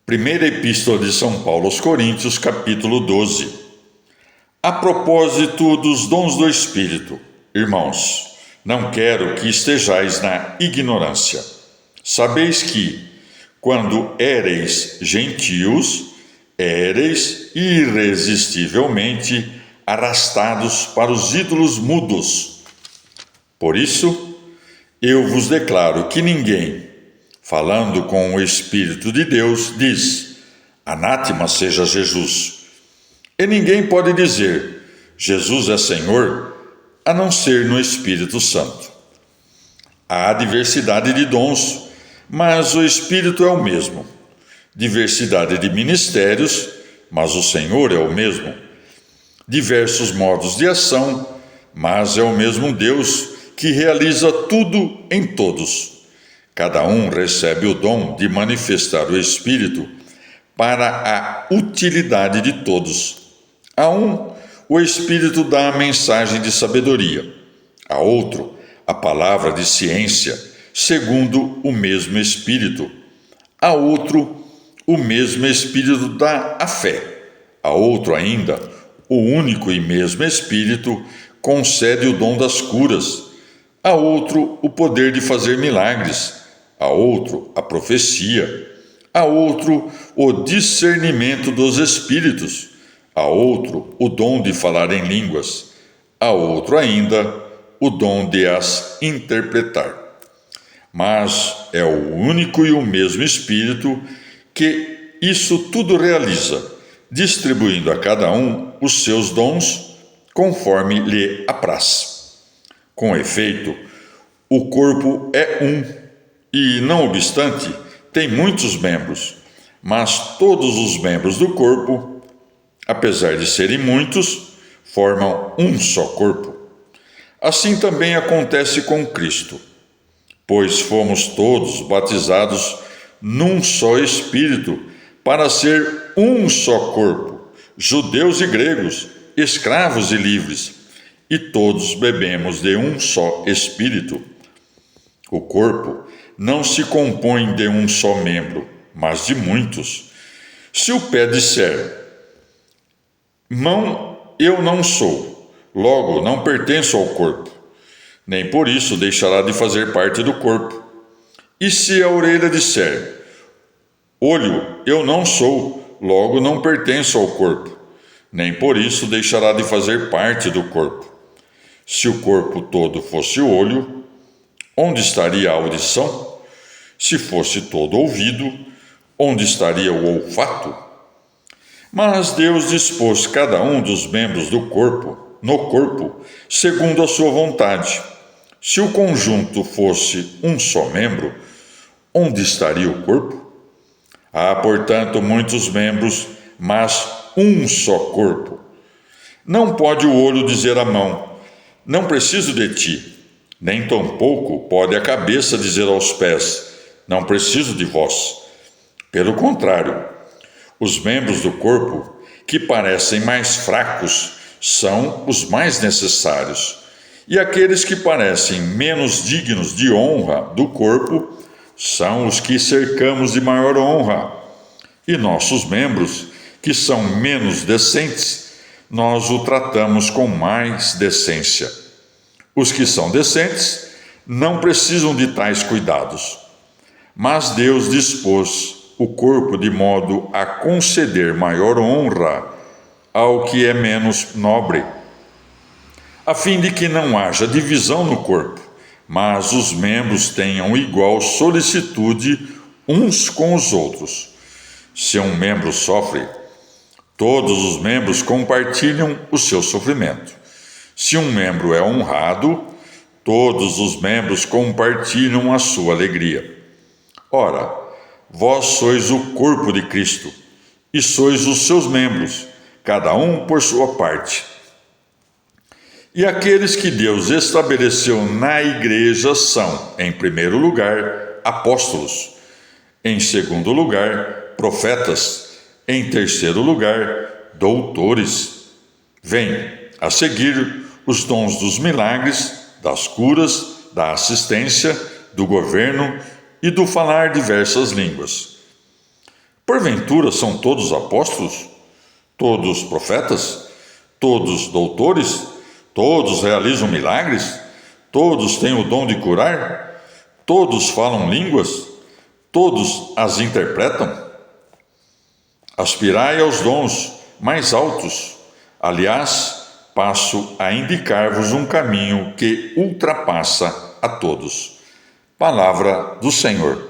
Primeira Epístola de São Paulo aos Coríntios, capítulo 12. A propósito dos dons do Espírito, irmãos, não quero que estejais na ignorância. Sabeis que, quando éreis gentios, éreis irresistivelmente arrastados para os ídolos mudos. Por isso, eu vos declaro que ninguém, falando com o Espírito de Deus, diz: anátema seja Jesus. E ninguém pode dizer: Jesus é Senhor, a não ser no Espírito Santo. Há diversidade de dons, mas o Espírito é o mesmo. Diversidade de ministérios, mas o Senhor é o mesmo. Diversos modos de ação, mas é o mesmo Deus que realiza tudo em todos. Cada um recebe o dom de manifestar o Espírito para a utilidade de todos. A um, o Espírito dá a mensagem de sabedoria. A outro, a palavra de ciência, segundo o mesmo Espírito. A outro, o mesmo Espírito dá a fé. A outro ainda, o único e mesmo Espírito concede o dom das curas. A outro, o poder de fazer milagres. A outro, a profecia. A outro, o discernimento dos espíritos. A outro, o dom de falar em línguas. A outro ainda, o dom de as interpretar. Mas é o único e o mesmo Espírito que isso tudo realiza, distribuindo a cada um os seus dons conforme lhe apraz. Com efeito, o corpo é um, e, não obstante, tem muitos membros, mas todos os membros do corpo, apesar de serem muitos, formam um só corpo. Assim também acontece com Cristo, pois fomos todos batizados num só Espírito, para ser um só corpo, judeus e gregos, escravos e livres, e todos bebemos de um só Espírito. O corpo não se compõe de um só membro, mas de muitos. Se o pé disser: mão eu não sou, logo não pertenço ao corpo, nem por isso deixará de fazer parte do corpo. E se a orelha disser: olho eu não sou, logo não pertenço ao corpo, nem por isso deixará de fazer parte do corpo. Se o corpo todo fosse olho, onde estaria a audição? Se fosse todo ouvido, onde estaria o olfato? Mas Deus dispôs cada um dos membros do corpo, no corpo, segundo a sua vontade. Se o conjunto fosse um só membro, onde estaria o corpo? Há, portanto, muitos membros, mas um só corpo. Não pode o olho dizer à mão: não preciso de ti. Nem tampouco pode a cabeça dizer aos pés: não preciso de vós. Pelo contrário, os membros do corpo que parecem mais fracos são os mais necessários, e aqueles que parecem menos dignos de honra do corpo são os que cercamos de maior honra. E nossos membros, que são menos decentes, nós o tratamos com mais decência. Os que são decentes não precisam de tais cuidados. Mas Deus dispôs o corpo de modo a conceder maior honra ao que é menos nobre, a fim de que não haja divisão no corpo, mas os membros tenham igual solicitude uns com os outros. Se um membro sofre, todos os membros compartilham o seu sofrimento. Se um membro é honrado, todos os membros compartilham a sua alegria. Ora, vós sois o corpo de Cristo, e sois os seus membros, cada um por sua parte. E aqueles que Deus estabeleceu na igreja são, em primeiro lugar, apóstolos, em segundo lugar, profetas, em terceiro lugar, doutores. Vem a seguir os dons dos milagres, das curas, da assistência, do governo e do falar diversas línguas. Porventura são todos apóstolos? Todos profetas? Todos doutores? Todos realizam milagres? Todos têm o dom de curar? Todos falam línguas? Todos as interpretam? Aspirai aos dons mais altos. Aliás, passo a indicar-vos um caminho que ultrapassa a todos. Palavra do Senhor.